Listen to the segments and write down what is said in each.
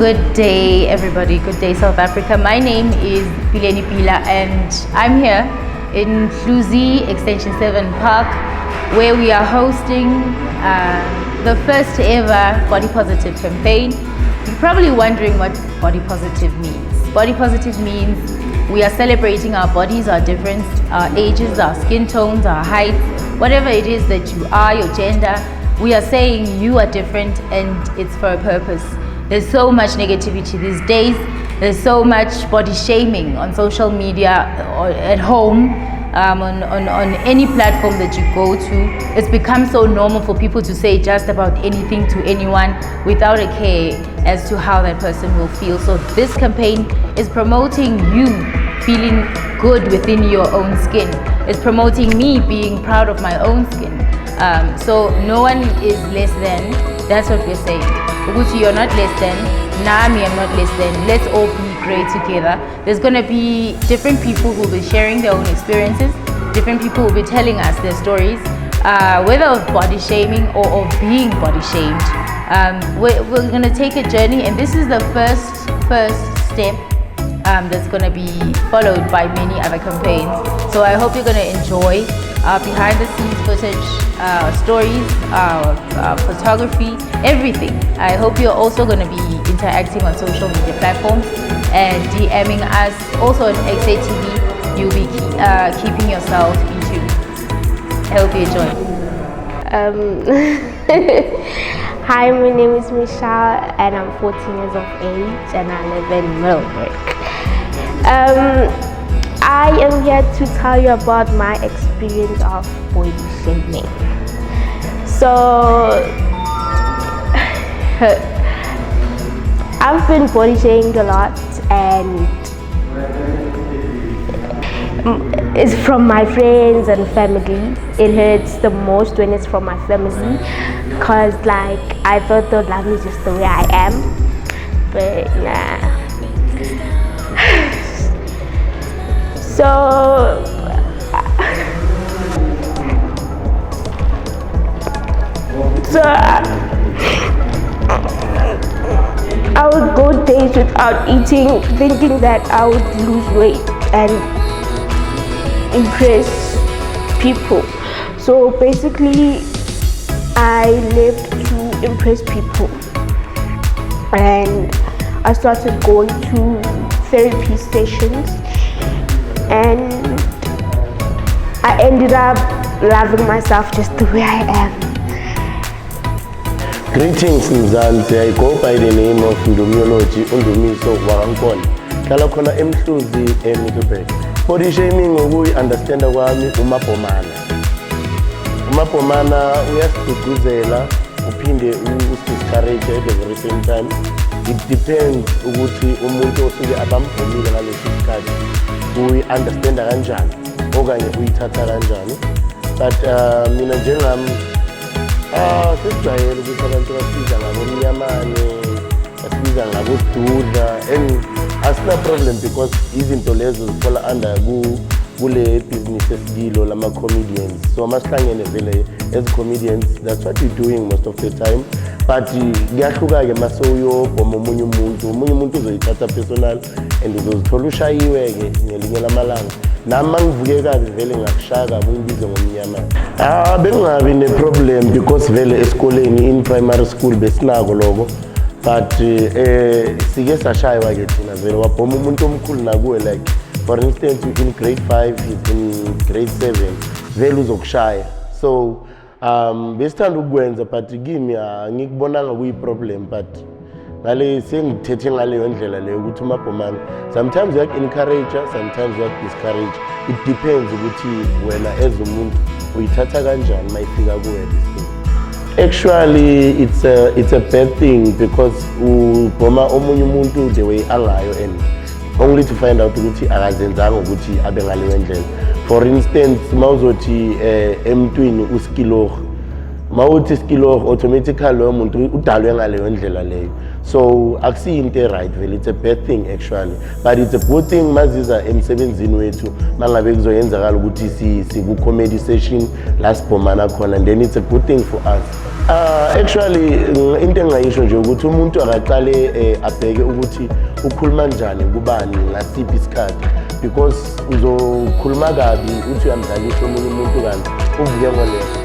Good day, everybody. Good day, South Africa. My name is Pileni Pila, and I'm here in Hluzi Extension 7 Park, where we are hosting the first ever Body Positive campaign. You're probably wondering what Body Positive means. Body Positive means we are celebrating our bodies, our difference, our ages, our skin tones, our heights, whatever it is that you are, your gender. We are saying you are different and it's for a purpose. There's so much negativity these days. There's so much body shaming on social media or at home, on any platform that you go to. It's become so normal for people to say just about anything to anyone without a care as to how that person will feel. So this campaign is promoting you feeling good within your own skin. It's promoting me being proud of my own skin. So no one is less than. That's what we're saying. Uguchi, you're not less than. Nami, I'm not less than. Let's all be great together. There's going to be different people who will be sharing their own experiences. Different people will be telling us their stories, whether of body shaming or of being body shamed. We're going to take a journey, and this is the first step that's going to be followed by many other campaigns. So I hope you're going to enjoy behind the scenes footage, stories, photography, everything. I hope you're also going to be interacting on social media platforms and DMing us. Also on XATV, you'll be keeping yourself in tune. I hope you enjoy. Hi, my name is Michelle and I'm 14 years of age and I live in Middleburg. I am here to tell you about my experience of body shaming. So, I've been body shamed a lot, and it's from my friends and family. It hurts the most when it's from my family, because I thought they'd love me just the way I am, but nah. So I would go days without eating, thinking that I would lose weight and impress people. So basically, I lived to impress people, and I started going to therapy sessions, and I ended up loving myself just the way I am. Greetings Mzansi, I go by the name of Ndumiology Undumiso Warankona. Kala khona eMhluzi eMiddleburg. Body shaming ukuyi understand kwami umabhomana. Umabhomana uyasigqugquzela uphinde usidiscourage at the very same time. It depends ukuthi umuntu osuke abambhomile ngalesi sikhathi uyi understand kanjani okanye uyithatha kanjani. But mina njengami sesijwayele ukuthi abantu basiza ngabomnyamane, basiza ngabosidudla, and asina problem because izinto lezo zifala under kule business esikilo lama-comedians. So masihlangene vele as comedians, that's what we're doing most of the time. But kuyahluka-ke mase uyobhoma omunye umuntu uzoyithatha personal and uzozithola ushayiwe-ke ngelinye lamalanga. Nami ngivuke kabi vele ngakushaka kungibize ngomnyamana. Bengingabi ne-problem because vele esikoleni in primary school besinako lokho, but sike sashaywa-ke thina vele wabhoma umuntu omkhulu nakuwe, like for instance in grade 5, he's in grade 7, vele uzokushaya. So besithanda ukwenza, but kimi ngikubonanga kuyi-problem, but ngale sengithethe ngaleyo ndlela leyo ukuthi umabhomana sometimes uyak-encourage, sometimes uyak-discourage. It depends ukuthi wena as umuntu uyithatha kanjani mayifika kuwe. Actually it's a bad thing because ubhoma omunye umuntu the way angayo, and only to find out ukuthi akazenzanga ukuthi abe ngaleyo ndlela. For instance, mawuzothi emntwini uskilor mawuthi skill of automatically loyo muntu udalwe ngaleyo ndlela leyo. So akusiyinto right vele, it's a bad thing actually, but it's a good thing maziza emsebenzini wethu mangabe kuzoyenzakala ukuthi siku comedy session la sibhomana khona, and then it's a good thing for us. Actually into engayisho nje ukuthi umuntu akaqale abheke ukuthi ukhuluma njani kubani ngasiphi isikhathi, because uzokhuluma kabi uthi uyamdlalisa omunye umuntu kanti uvuke ngolefo,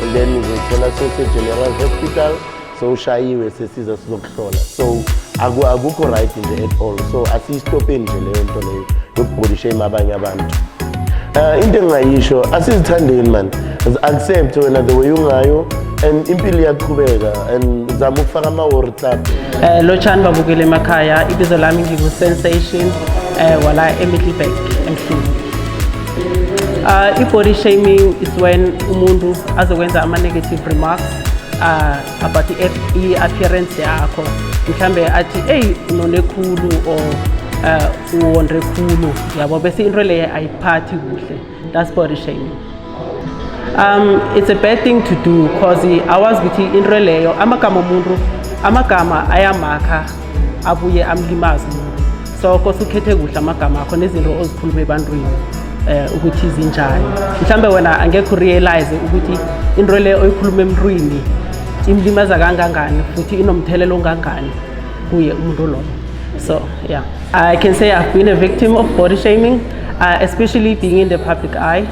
and then uzothola sese-General Hospital sowushayiwe sesiza sizokuhlola. So akukho right nje at all, so asiyistopeni nje leyo nto leyo yokubody shame abanye abantu. Into engayisho asizithandeni man, accept wena the way ungayo and impilo iyaqhubeka, and zama ukufaka ama-war club. Lotshani babukele emakhaya, ibizo lami ngingu-Sensation wala eMiddelburg eMhluzi. I-body shaming is when umuntu azokwenza ama-negative remarks about i-appearance yakho, mhlambe athi hey unone khulu or uwondre khulu, yabo bese into leyo ayiphathi kuhle. That's body shaming. It's a bad thing to do because awazi ukuthi into leyo amagama ayamakha abuye amlimaza umuntu. So kose ukhethe kuhle amagama akho nezinto ozikhuluma ebantwini ukuthi zinjani. Mhlambe wena angeke urealize ukuthi into leyo oyikhuluma emntwini imlimaza kangangani futhi inomthelelo ongangani kuye umuntu loyo. So yeah, I can say I've been a victim of body shaming, especially being in the public eye.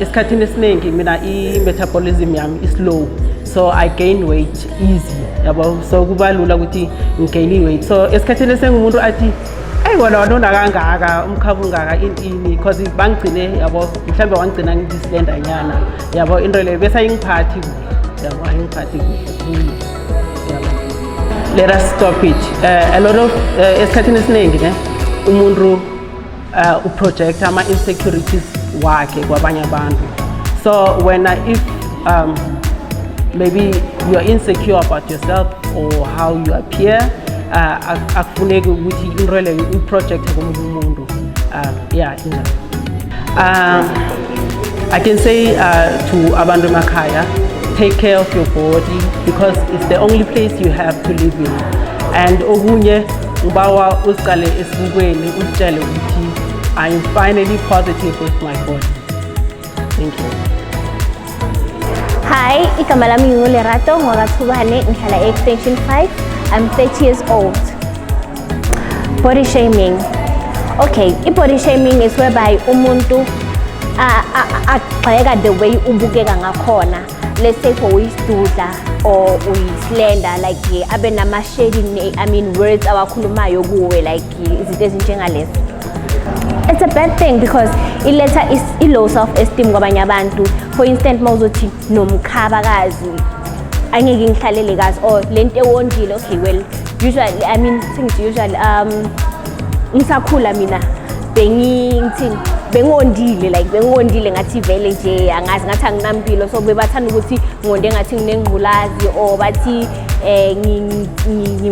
Isikhathini esiningi mina i-metabolism yami is-low, so I gain weight easy, yabo, so kuba lula ukuthi ngigain weight. So esikhathini esengumuntu athi hey wona wanona kangaka umkhaba ungaka ini, because bangigcine, yabo, mhlambe wangigcina ngislender nyana, yabo, into leyo bese ayingiphathi, yabo, ayingiphathi kuhle. Let us stop it. A lot of esikhathini esiningi ne umuntu uproject ama insecurities wakhe kwabanye abantu. So when if maybe you are insecure about yourself or how you appear, akufuneki ukuthi into leyo uproject komunye umuntu. Yeah, I can say to abantu emakhaya, take care of your body because it's the only place you have to live in. And okunye ubawa usiqale esibukweni utshele ukuthi I'm finally positive with my body. Thank you. Hi, igama lami nginguLerato Ngwakathubane, ngihlala e-Extension 5. I'm 30 years old. Body shaming. Okay, i-body shaming is whereby umuntu agxeka the way ubukeka ngakhona. Let's say for uyisdudla or uyislender, like abe nama-shading words awakhulumayo kuwe, like izinto ezinjengalezi. It's a bad thing because iletha i-low self-esteem kwabanye abantu. For instance, mawuzothi nomkhabakazi angeke ngihlalele kazi, or lento ewondile. Okay, well, usually usually ngisakhula mina bengondile ngathi vele nje angazi ngathi anginampilo, so bebathanda ukuthi ngonde ngathi nginengqulazi, or bathi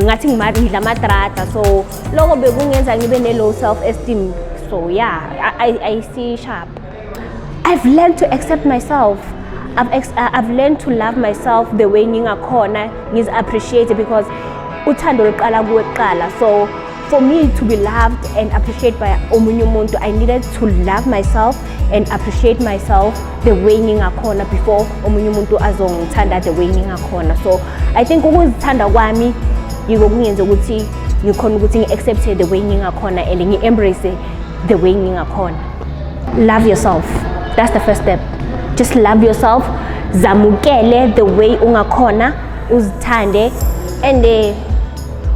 ngathi ngidla amadrata, so lokho bekungenza ngibe ne-low self-esteem. So yeah, I see sharp. I've learned to accept myself. I've learned to love myself the way ngingakhona, ngiz-appreciate it, because uthando luqala kuwe kuqala. So for me to be loved and appreciated by omunye umuntu, I needed to love myself and appreciate myself the way ngingakhona before omunye umuntu azongithanda the way ngingakhona. So I think ukuzithanda kwami yiko kungenza ukuthi ngikhona ukuthi ngi-accept the way ngingakhona and ngi-embrace the way ngingakhona. Love yourself. That's the first step. Just love yourself. Zamukele the way ungakhona, uzithande, and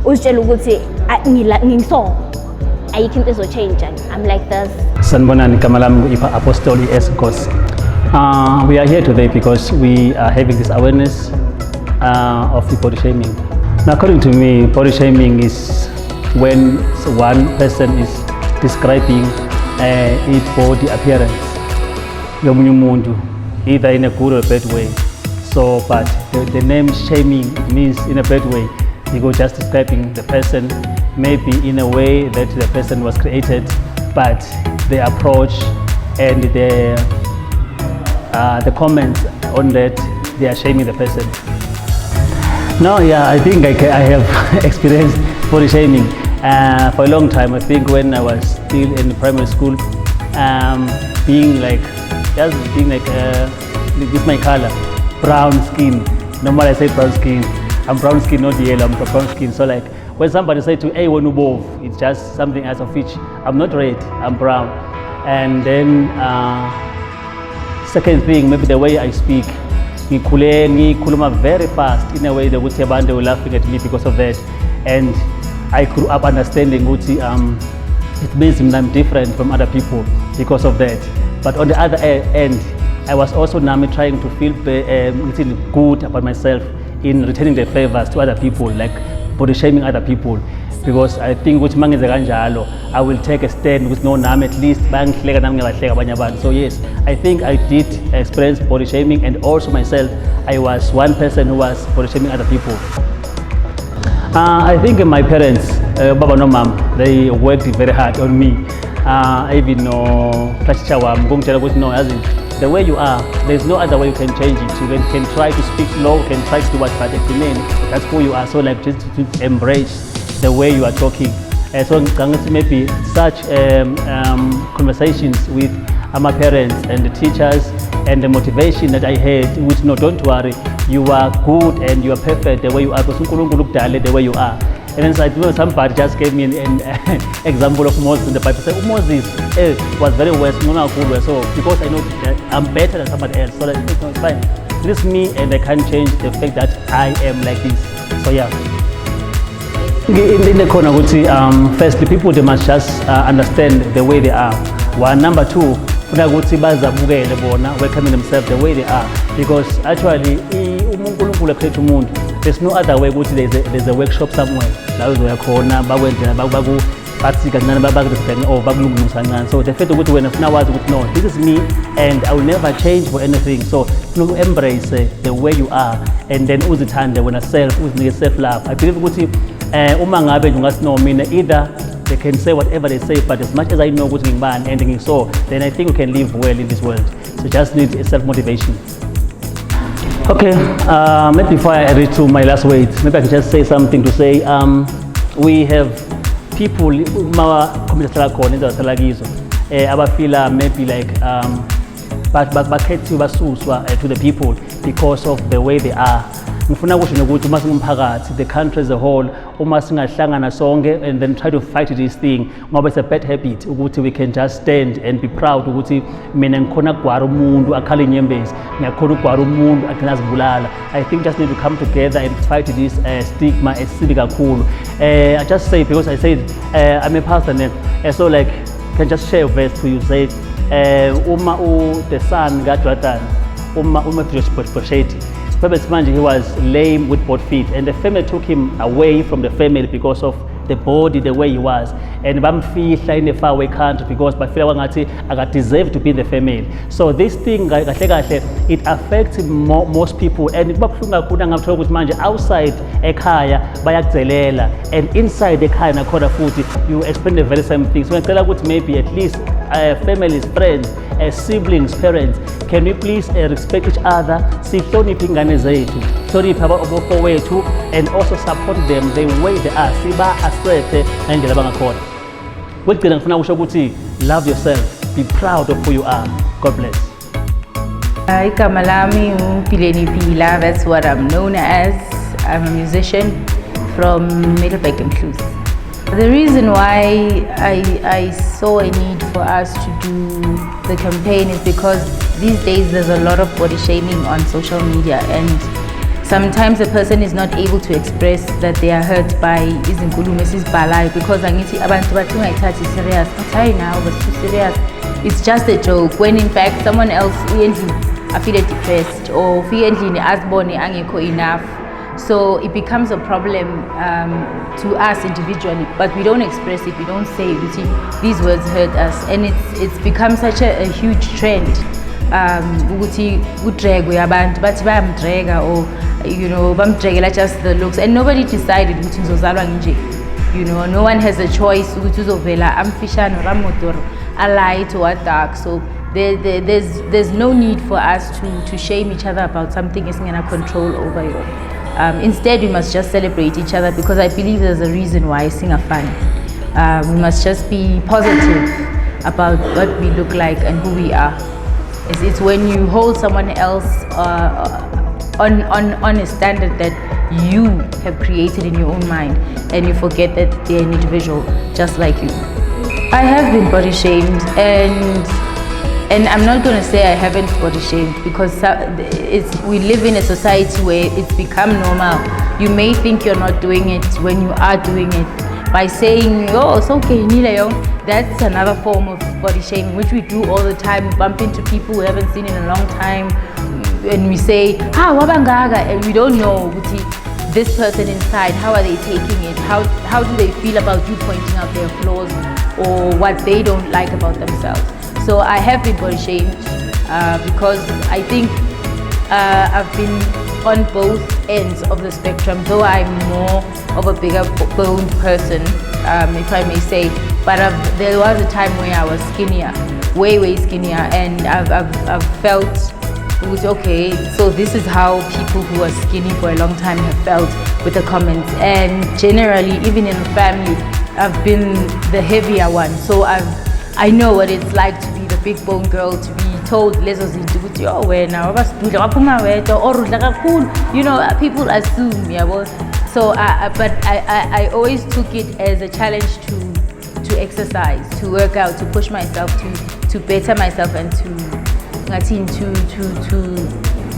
uzitshela ukuthi ngiso ayikho into ezochange. I'm like this. Sanibonani, igama lami Apostoli Esgos. We are here today because we are having this awareness of the body shaming. Now, according to me, body shaming is when one person is describing a body appearance yomunye umuntu, either in a good or bad way. So, but the name shaming means in a bad way. You go just describing the person maybe in a way that the person was created, but the approach and the comments on that they are shaming the person. No, yeah, I think I have experienced body shaming for a long time. I think when I was still in primary school, being like this is my color, brown skin. Normally I say brown skin. I'm brown skin, not yellow. I'm brown skin. So like when somebody say to hey, when you move, it's just something else of which I'm not red. I'm brown. And then second thing, maybe the way I speak. Ngikhuluma very fast in a way that ukuthi abantu were laughing at me because of that, and I grew up understanding ukuthi it means I'm different from other people because of that. But on the other end, I was also now trying to feel good about myself in returning the favors to other people, like body shaming other people, because I think ukuthi mangenze kanjalo I will take a stand with no name, at least bangihleka nami ngiyabahleka abanye abantu. So yes, I think I did experience body shaming, and also myself I was one person who was body shaming other people. I think my parents, baba no mom, they worked very hard on me. Even no practice wami ngongitshela ukuthi no, yazi the way you are, there's no other way you can change it. You can try to speak slow, you can try to do what, but at the end, that's who you are. So like just to embrace the way you are talking. So maybe such conversations with my parents and the teachers, and the motivation that I had, which no, don't worry, you are good and you are perfect the way you are, because the way you are. And then I remember somebody just gave me an example of Moses in the Bible. Said, Moses was very wise, so because I know that I'm better than somebody else, so that it's fine. This is me, and I can't change the fact that I am like this. So yeah. In the corner, firstly, people they must just understand the way they are. One, number two, welcoming themselves the way they are, because actually there's no other way. There's a workshop somewhere. So the fact that when no, this is me and I will never change for anything. So embrace the way you are, and then when self-love. I believe either they can say whatever they say, but as much as I know what's going on ending so, then I think we can live well in this world. So just need self-motivation. Okay, maybe before I reach to my last words, maybe I can just say something to say. We have people feel maybe like to the people because of the way they are. The country as a whole, and then try to fight this thing. It's a bad habit. We can just stand and be proud. I think just need to come together and fight this stigma. I just say, because I said I'm a pastor, so like can just share a verse to you. Say, the son got he was lame with both feet, and the family took him away from the family because of the body, the way he was, and bamfihla in a faraway country because I got deserved to be in the family. So this thing it affects most people, and outside ekhaya bayakzelela, and inside ekhaya nakhona futhi you explain the very same thing. So maybe at least families, friends, siblings, parents, can we please respect each other, and also support them the way they are. Love yourself, be proud of who you are. God bless. Igama lami uPileni Pila, that's what I'm known as. I'm a musician from Middleburg and Mhluzi. The reason why I saw a need for us to do the campaign is because these days there's a lot of body shaming on social media, and sometimes a person is not able to express that they are hurt by izinkulumo esizibhalayo because angithi abantu bathi ungayithathi serious. Hayi now, but too serious. It's just a joke, when in fact someone else I feel depressed or endlini azibone angekho enough. So it becomes a problem to us individually, but we don't express it, we don't say it. These words hurt us, and it's become such a huge trend. Ukuthi udregwe abantu bathi bayamdrega, or bamdregela just the looks, and nobody decided ukuthi ngizozalwa nje. No one has a choice ukuthi uzovela amfishane or amotor, a light or a dark. So There's no need for us to shame each other about something isn't gonna control over you. Instead, we must just celebrate each other, because I believe there's a reason why Singafani. We must just be positive about what we look like and who we are. It's when you hold someone else on a standard that you have created in your own mind, and you forget that they're an individual just like you. I have been body shamed, and I'm not going to say I haven't body shamed, because we live in a society where it's become normal. You may think you're not doing it when you are doing it. By saying, oh, it's okay, Nilayo, that's another form of body shaming, which we do all the time. We bump into people we haven't seen in a long time, and we say, wabangaga, and we don't know this person inside, how are they taking it? How do they feel about you pointing out their flaws or what they don't like about themselves? So I have been body shamed because I think I've been on both ends of the spectrum, though I'm more of a bigger boned person, if I may say. But there was a time where I was skinnier, way skinnier, and I've felt it was okay. So this is how people who are skinny for a long time have felt with the comments. And generally, even in the family, I've been the heavier one. So I know what it's like to be the big bone girl, to be told lezo zinto ukuthi oh wena wabasidudla waphuma wedwa or udla kakhulu, you know, people assume, yabo. So but I always took it as a challenge to exercise, to work out, to push myself, to better myself, and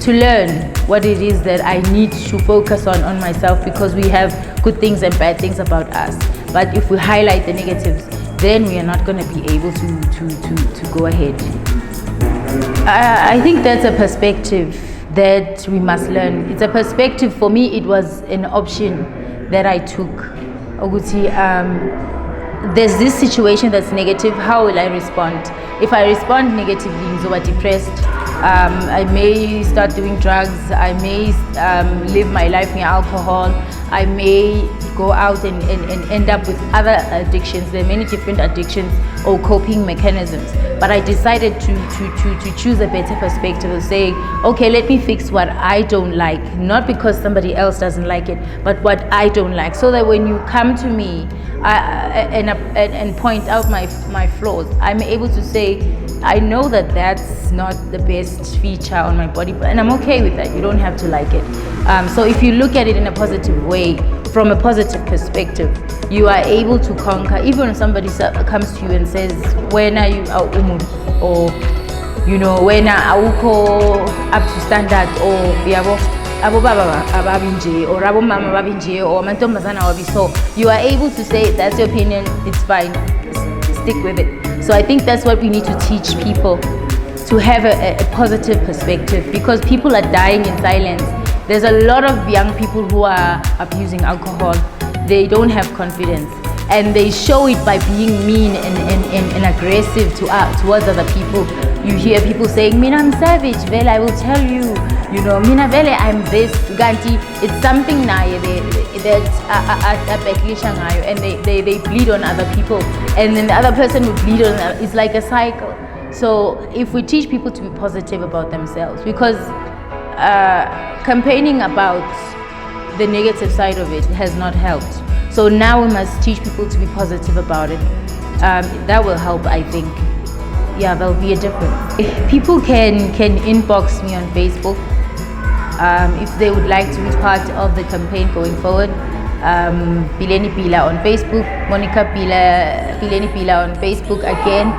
to learn what it is that I need to focus on myself, because we have good things and bad things about us. But if we highlight the negatives, then we are not going to be able to go ahead. I think that's a perspective that we must learn. It's a perspective. For me, it was an option that I took. There's this situation that's negative, how will I respond? If I respond negatively, I'm depressed, I may start doing drugs, I may live my life in alcohol, I may go out and end up with other addictions. There are many different addictions or coping mechanisms. But I decided to choose a better perspective of saying, okay, let me fix what I don't like, not because somebody else doesn't like it, but what I don't like, so that when you come to me and point out my flaws, I'm able to say, I know that that's not the best feature on my body, and I'm okay with that. You don't have to like it. So if you look at it in a positive way, from a positive perspective, you are able to conquer. Even when somebody comes to you and says, when are you or you know, when are you up to standard, or abo baba ababinje, or abo mama babinje, or mantombazana wabiso, you are able to say, that's your opinion, it's fine, stick with it. So I think that's what we need to teach people, to have a positive perspective, because people are dying in silence. There's a lot of young people who are abusing alcohol. They don't have confidence, and they show it by being mean and aggressive towards other people. You hear people saying, Mina, I'm savage, well, I will tell you, you know, Mina, vele, I'm this, Ganti. It's something and they bleed on other people, and then the other person will bleed on them. It's like a cycle. So if we teach people to be positive about themselves, because campaigning about the negative side of it has not helped. So now we must teach people to be positive about it. That will help, I think. Yeah, there'll be a difference. People can inbox me on Facebook if they would like to be part of the campaign going forward. Pileni Pila on Facebook, Monica Pileni Pila on Facebook again.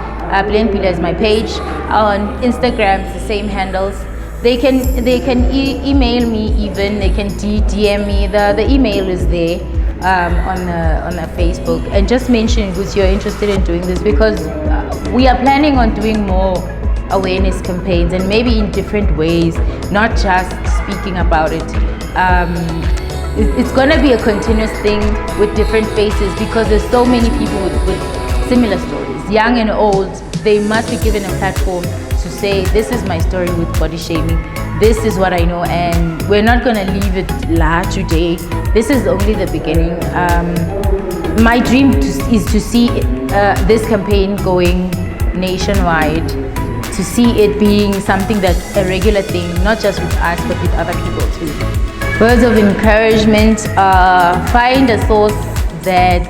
Pileni Pila is my page. On Instagram, it's the same handles. They can email me even. They can DM me. The email is there on the Facebook, and just mention if you're interested in doing this, because we are planning on doing more awareness campaigns, and maybe in different ways, not just speaking about it. It's going to be a continuous thing with different faces, because there's so many people with similar stories, young and old. They must be given a platform to say, this is my story with body shaming, this is what I know, and we're not going to leave it today. This is only the beginning. My dream is to see this campaign going nationwide, to see it being something that's a regular thing, not just with us, but with other people too. Words of encouragement, find a source that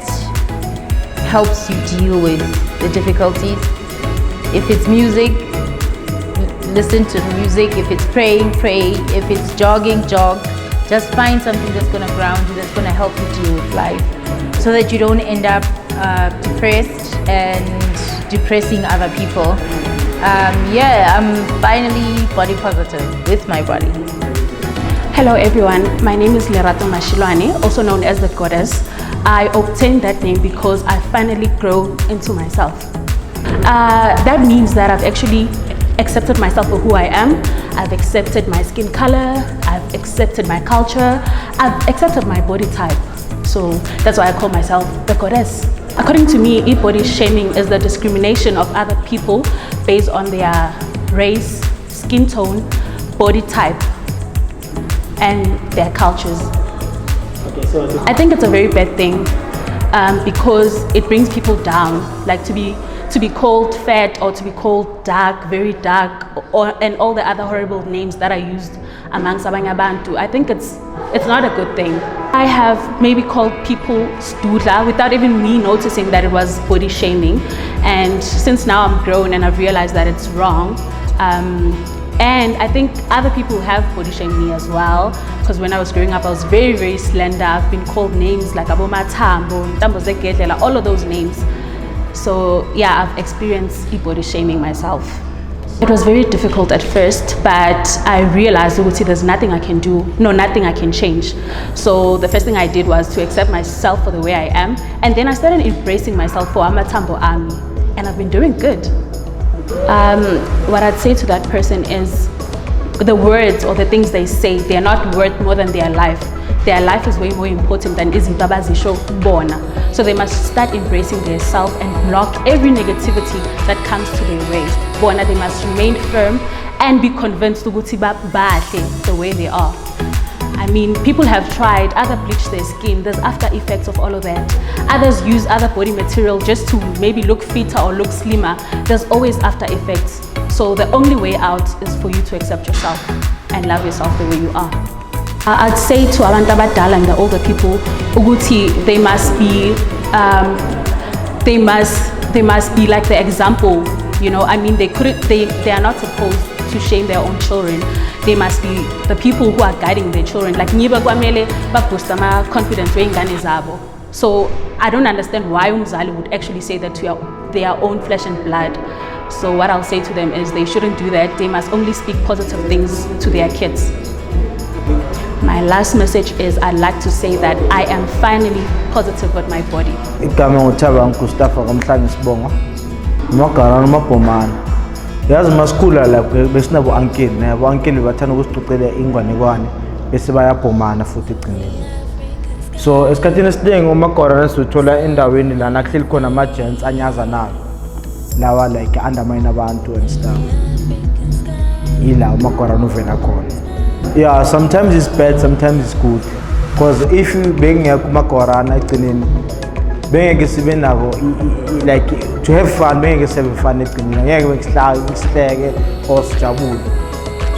helps you deal with the difficulties. If it's music, listen to music. If it's praying, pray. If it's jogging, jog. Just find something that's going to ground you, that's going to help you deal with life, so that you don't end up depressed and depressing other people. I'm finally body positive with my body. Hello everyone, my name is Lerato Mashilwane, also known as the Goddess. I obtained that name because I finally grew into myself. That means that I've actually accepted myself for who I am. I've accepted my skin color, I've accepted my culture, I've accepted my body type. So that's why I call myself the Goddess. According to me, e-body shaming is the discrimination of other people based on their race, skin tone, body type, and their cultures. Okay, so I think it's a very bad thing because it brings people down, like to be called fat or to be called dark, very dark, and all the other horrible names that are used amongst abanye abantu. I think it's not a good thing. I have maybe called people stula without even me noticing that it was body shaming, and since now I'm grown and I've realized that it's wrong. And I think other people have body shamed me as well, because when I was growing up I was very, very slender. I've been called names like Abo Matambo, Ntambo Zegedlela, all of those names. So yeah, I've experienced e-body shaming myself. It was very difficult at first, but I realized there's nothing I can do, nothing I can change. So the first thing I did was to accept myself for the way I am, and then I started embracing myself for Amatambo Ami, and I've been doing good. What I'd say to that person is the words or the things they say, they're not worth more than their life. Their life is way more important than izinto abazisho bona. So they must start embracing their self and block every negativity that comes to their way. Bona, they must remain firm and be convinced ukuthi bahle the way they are. I mean, people have tried, others bleach their skin, there's after effects of all of that. Others use other body material just to maybe look fitter or look slimmer. There's always after effects. So the only way out is for you to accept yourself and love yourself the way you are. I'd say to abantu abadala and the older people, ukuthi they must be like the example. You know, I mean, they are not supposed to shame their own children. They must be the people who are guiding their children. Like ngiba kwamele baboost ama confidence weingane zabo. So I don't understand why umzali would actually say that to their own flesh and blood. So what I'll say to them is they shouldn't do that. They must only speak positive things to their kids. My last message is I'd like to say that I am finally positive with my body. Igama ngutshaba Mustafa kaMhlanga Sibongo. Magara nomabhomana. Yazi masikhula lapho besinabo uncle nabo uncle bathanda ukusixoxela ingwanekwane bese bayabhomana futhi egcineni. So esikhathini esiningi uMagara sithola endaweni lana kuhleli khona ama-gents anyaza nayo. Lawa like undermine abantu and stuff. Ila uMagara novela khona. Yeah, sometimes it's bad, sometimes it's good. Because if you bring uMagara egcineni bengeke sibe nako like to have fun, bengeke sibe fun egcineni. Ngeke sihleke or sijabule.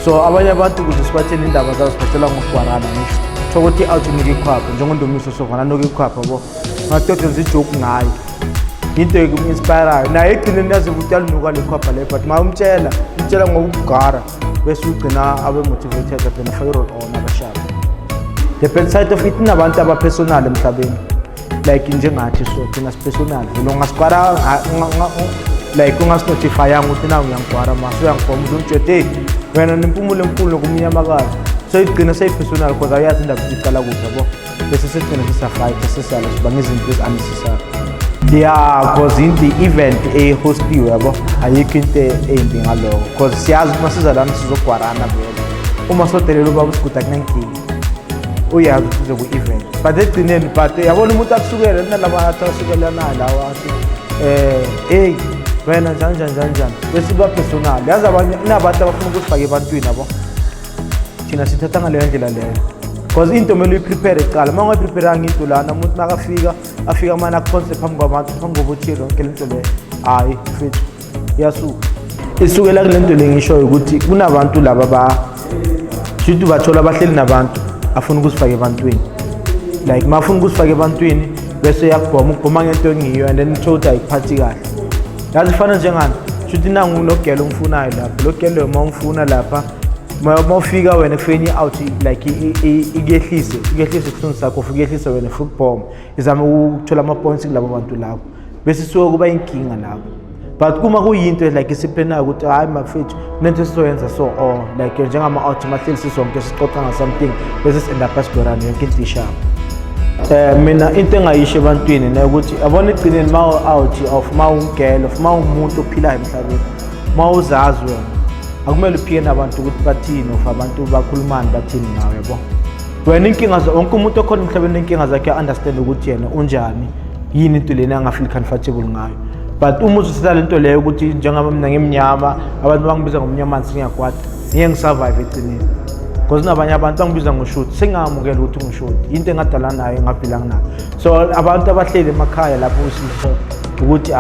So abanye abantu ukuthi sibathele indaba zabo siphathela ngokuGwarana ngisho. Sokuthi awuthunike ikhwapha njengondomiso sokwana noke ikhwapha bo. Ngathi nje joke ngayo. Into eku-inspire naye egcineni yazi ukuthi alinuka lekhwapha le but mawumtshela ngokuGwara bese ugcina abe motivated and fire on abashaka. The bad side of it nabantu abapersonal emhlabeni like njengathi so thina personal lo ngasigwara like ungasinotify ukuthi na uyangigwara maso uyangibhoma uzontshete hey wena nempumulo enkulu nokumnyamakala so igcina seyipersonal because ayazi indaba iqala kuphi yabo bese sithina sisafight sesiyalo siba ngezinto eziunnecessary. Yeah, because in the event hostiwe yabo ayikho into embi ngaloko because siyazi uma siza lana sizogwarana vele uma sodelela uba usikuda kunenkingi uyazi ukuthi ku-event but egcineni but yabona umuntu akusukele nalaba athi asukela nayo lawa athi hey wena njani bese iba personal. Yazi abanye inabantu abafuna ukusifaka ebantwini yabo thina sithatha ngaleyo ndlela leyo because into kumele uyiprepare eqala uma ungayipreparanga into lana umuntu makafika afika mana concept phambi kwabantu phambi kokuthilo yonke lento le hayi mfethu yasuka. isukela kule nto le ngishoyo ukuthi kunabantu laba shuthi bathola abahleli nabantu afuna ukusifaka ebantwini, like mafuna ukusifaka ebantwini bese yakubhoma ukubhoma ngento engiyo and then uthola ukuthi ayikuphathi kahle. Yazi fana njengani shuthi nangu logelo umfunayo lapha, logelo uma umfuna lapha mawufika wena kufeni out like ikehlise kusini sakho ufukehlise wena futhi bomb izama ukuthola ama points kulabo bantu labo bese suka kuba inkinga lapho. But kuma kuyinto like isiplenayo ukuthi hayi mafethu nento sizoyenza so or like njengama out mahleli sisonke sixoxa nga something bese senda pasigorana yonke into ishapa. Mina into engayisho ebantwini na ukuthi abona igcineni ma out of ma ungelo of ma umuntu ophilayo emhlabeni ma uzazi wena akumele uphike nabantu ukuthi bathini of abantu bakhulumani bathini nawe yabo. Wena inkinga wonke umuntu okhona emhlabeni inkinga zakhe understand ukuthi yena unjani yini into lena angafeel comfortable ngayo. But uma uzithatha lento leyo ukuthi njengoba mina ngimnyama abantu bangibiza ngomnyama singiyakwata ngeke ngisurvive egcineni because nabanye abantu bangibiza ngoshuti singamukela ukuthi ngushuti into engadala nayo engaphilanga nayo. So abantu abahleli emakhaya lapho usiso ukuthi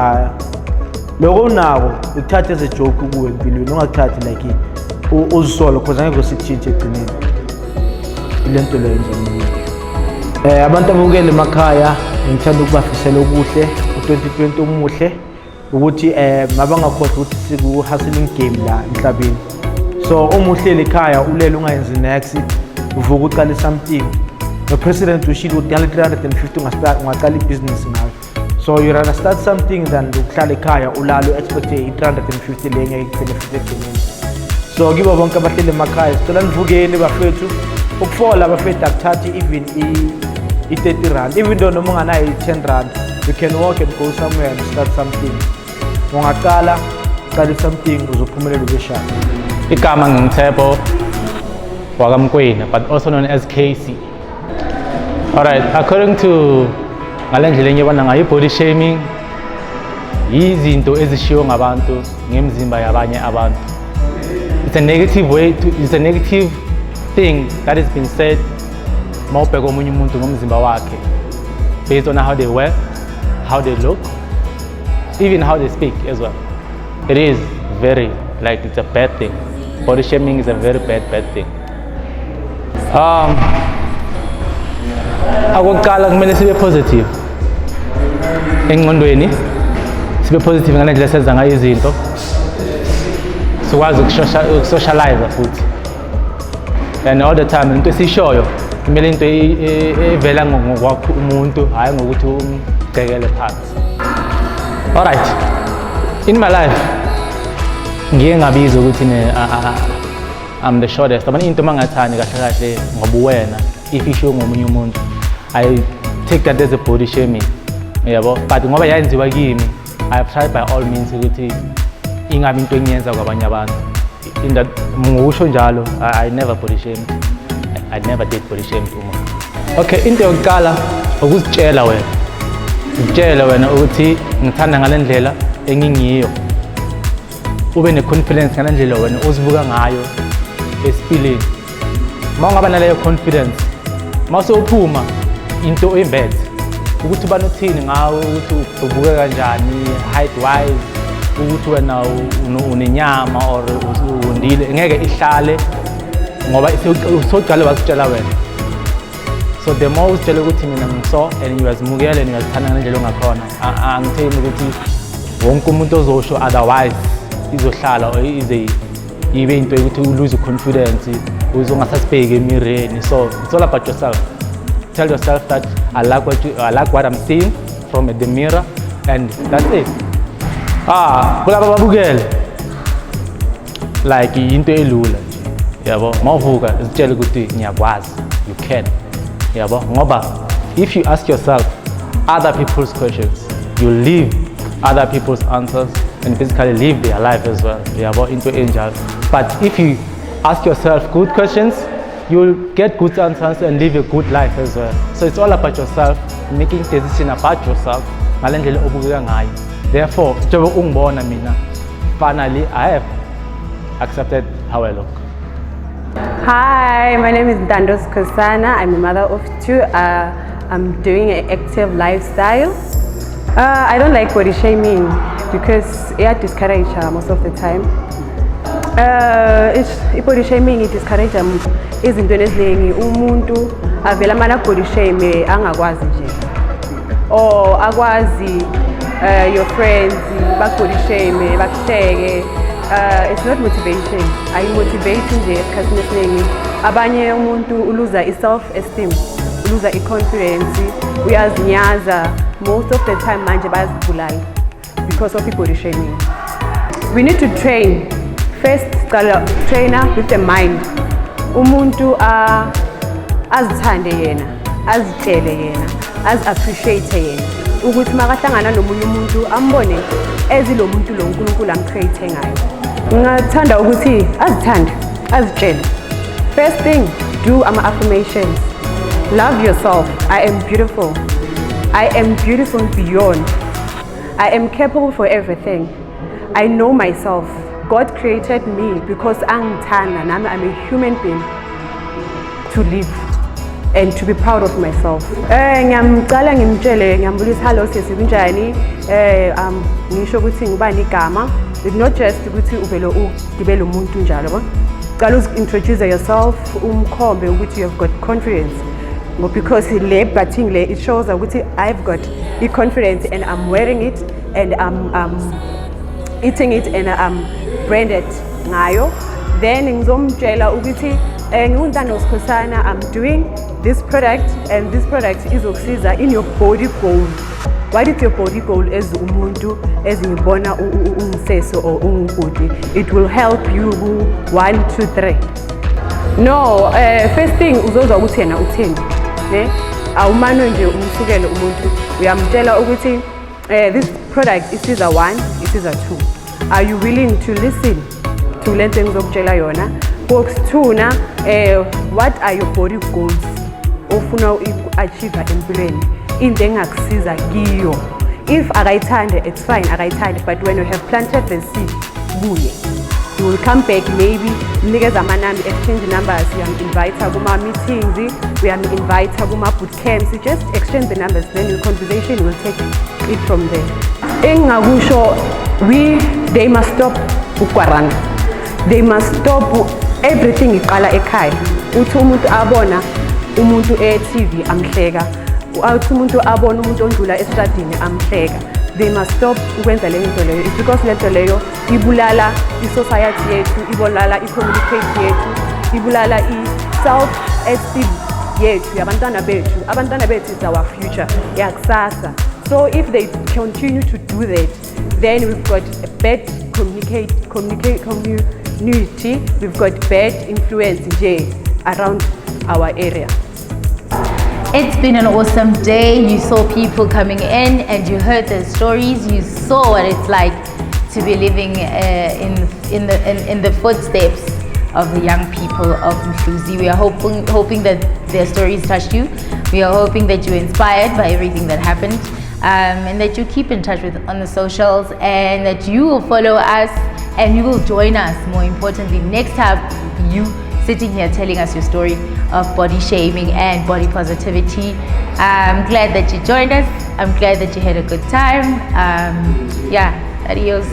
lokho unako uthathe as a joke kuwe empilweni ungathathi like uzisolo because angeke usichinje egcineni ilento leyo nje. Abantu abukele emakhaya ngithanda ukubafisela okuhle u2020 umuhle ukuthi mabangakhohlwa ukuthi siku hustling game la emhlabeni. So umuhleli ekhaya ulele ungayenzi next uvuka uqale something. The president ushilo ukuthi 350 ungaqala ibusiness ngayo. So you rather start something than ukuhlala ekhaya ulalo expect 350 lenye ibenefit egcineni. So kibo bonke abahleli emakhaya sicela nivukeni bafethu ukufola bafethu akuthathi even i30 rand even though noma unganayo i10 rand you can walk and go somewhere and start something. Ungaqala qala something uzophumelela ubeshaya. Igama ngingithebo wakamkwena but also known as Casey. Alright, according to ngalendlela engiyabona ngayo body shaming izinto ezishiwo ngabantu ngemzimba yabanye abantu. It's a negative thing that has been said mawubheka omunye umuntu ngomzimba wakhe based on how they wear, how they look, even how they speak as well. It is very like it's a bad thing. Body shaming is a very bad thing. Akuqala kumele sibe positive engqondweni, sibe positive ngalendlela esenza ngayo izinto, sikwazi ukusocialize futhi and all the time into esishoyo kumele into evela ngokwakho umuntu hayi ngokuthi umgcekele phansi. Alright, in my life ngiye ngabiza ukuthi I'm the shortest. Abanye into mangathani kahle kahle ngobuwena if isho ngomunye umuntu I take that as a body shaming yabo, but ngoba yayenziwa kimi I have tried by all means ukuthi ingabi into engiyenza kwabanye abantu. In that ngisho njalo I never body shame. I never did body shame umuntu. Okay, into yokuqala ukuzitshela wena. Utshela wena ukuthi ngithanda ngalendlela engingiyo. Ube ne confidence ngalendlela wena uzibuka ngayo esipilini. Mawungaba naleyo confidence, mase uphuma into embethe ukuthi banothini ngawo ukuthi ubuke kanjani height wise, ukuthi wena unenyama or undile ngeke ihlale ngoba usoqala wasitshela wena. So the more uzitshela ukuthi mina ngiso and uyazimukela and uyazithanda ngendlela ongakhona, angithembi ukuthi wonke umuntu ozosho otherwise izohlala or ibe into ukuthi u lose confidence uzongasasibheki emireni. So it's all about yourself. Tell yourself that I like what I'm seeing from the mirror and that's it. Kulaba babukele like into elula nje yabo, mawuvuka izitshela ukuthi ngiyakwazi, you can yabo, ngoba if you ask yourself other people's questions you leave other people's answers and basically live their life as well yabo, into enjalo. But if you ask yourself good questions you'll get good answers and live a good life as well. So it's all about yourself, making decision about yourself ngalendlela obukeka ngayo. Therefore, njengoba ungibona mina, finally I have accepted how I look. Hi, my name is Dandos Kosana. I'm a mother of two. I'm doing an active lifestyle. I don't like body shaming because discourage most of the time. I-body shaming discourage izintweni eziningi. Umuntu avela mana body shame angakwazi nje, or akwazi your friends body shame bakuhleke. It's not motivation. I motivate nje esikhathini esiningi. Abanye umuntu uluza i-self esteem, uluza i-confidence, uyazinyaza. Most of the time manje bayazibulala because of body shaming. We need to train. First, trainer with the mind. Umuntu azithande yena, azitshele yena, appreciate yena. Ukuthi makahlangana nomunye umuntu ambone ezilo muntu lo uNkulunkulu amcreate ngayo. Ngingathanda ukuthi azithande, azitshele. First thing, do affirmations. Love yourself. I am beautiful. I am beautiful beyond. I am capable for everything. I know myself. God created me because I'm a human being to live and to be proud of myself. Ngiyamcala ngimtshele ngiyambulisa hello sisi kunjani ngisho ukuthi ngibani igama. It's not just ukuthi uvelo ugibele umuntu njalo yabo. Cala introduce yourself umkhombe ukuthi you've got confidence. Because it shows that I've got confidence and I'm wearing it and I'm eating it and I'm branded ngayo. Then ngizomtshela ukuthi ngiwuntando wesikhosana, I'm doing this product and this product izokusiza in your body goal. What is your body goal as umuntu ezingibona ungiseso or ungubudi? It will help you 1, 2, 3. No, first thing uzozwa ukuthi yena uthini. Awumano nje umsukele umuntu, uyamtshela ukuthi this product isiza 1, isiza 2. Are you willing to listen to le nto engizokutshela yona? Box 2 na what are your body goals ofuna uku-achieve empilweni, into engakusiza kiyo. If akayithande it's fine, akayithande, but when you have planted the seed kuye, you will come back, maybe nikeza amanamba, exchange numbers, uyam-invite kuma meetings, uyam-invite kuma boot camps, just exchange the numbers, then your conversation will take it from there. Engakusho, they must stop ukwarana. They must stop everything iqala ekhaya. Uthi umuntu abona umuntu e-TV amhleka, uthi umuntu abona umuntu ondlula esitradini amhleka. They must stop ukwenza le nto leyo. It's because le nto leyo ibulala i-society yethu, ibulala i-communicate yethu, ibulala i-self-esteem yethu yabantwana bethu. Abantwana bethu is our future, yakusasa. So if they continue to do that, then we've got a bad community, we've got bad influence around our area. It's been an awesome day. You saw people coming in and you heard their stories. You saw what it's like to be living in the footsteps of the young people of Mhluzi. We are hoping that their stories touched you. We are hoping that you're inspired by everything that happened, and that you keep in touch with on the socials, and that you will follow us and you will join us, more importantly, next time you sitting here telling us your story of body shaming and body positivity. I'm glad that you joined us. I'm glad that you had a good time. Yeah, adios.